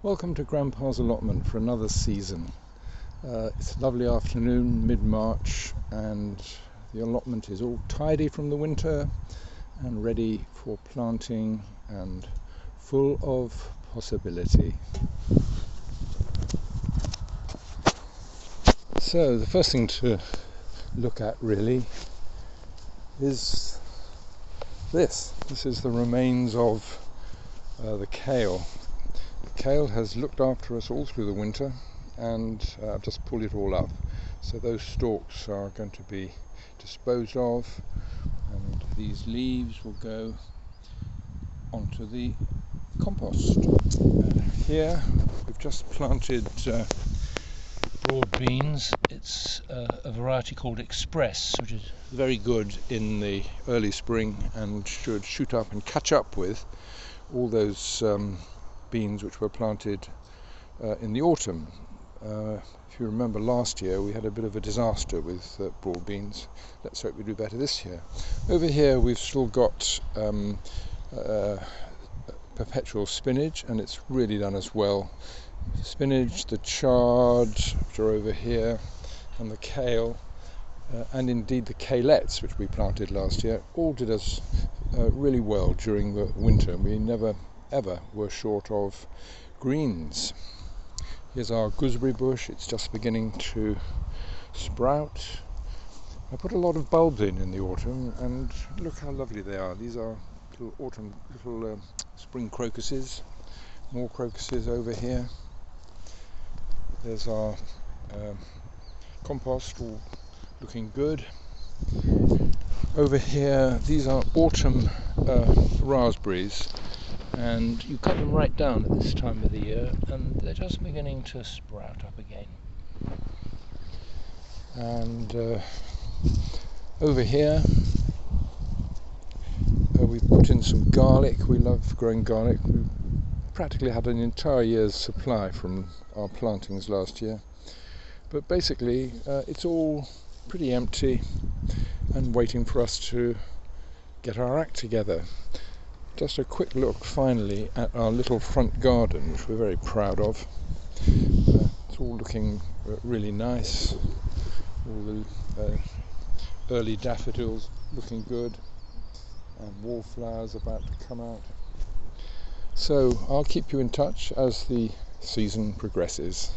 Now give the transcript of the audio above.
Welcome to Grandpa's Allotment for another season. It's a lovely afternoon, mid-March, and the allotment is all tidy from the winter and ready for planting and full of possibility. So the first thing to look at really is this. This is the remains of the kale. The kale has looked after us all through the winter, and I've just pulled it all up. So those stalks are going to be disposed of, and these leaves will go onto the compost. Here we've just planted broad beans. It's a variety called Express, which is very good in the early spring and should shoot up and catch up with all those beans which were planted in the autumn. If you remember last year we had a bit of a disaster with broad beans. Let's hope we do better this year. Over here we've still got perpetual spinach, and it's really done us well. The spinach, the chard, which are over here, and the kale, and indeed the kalettes, which we planted last year, all did us really well during the winter. We never ever were short of greens. Here's our gooseberry bush. It's just beginning to sprout. I put a lot of bulbs in the autumn, and look how lovely they are. These are little spring crocuses. More crocuses over here. There's our compost, all looking good. Over here, these are autumn raspberries, and you cut them right down at this time of the year, and they're just beginning to sprout up again. And over here we've put in some garlic. We love growing garlic. We practically had an entire year's supply from our plantings last year, but basically it's all pretty empty and waiting for us to get our act together. Just a quick look finally at our little front garden, which we're very proud of. It's all looking really nice. All the early daffodils looking good, and wallflowers about to come out. So I'll keep you in touch as the season progresses.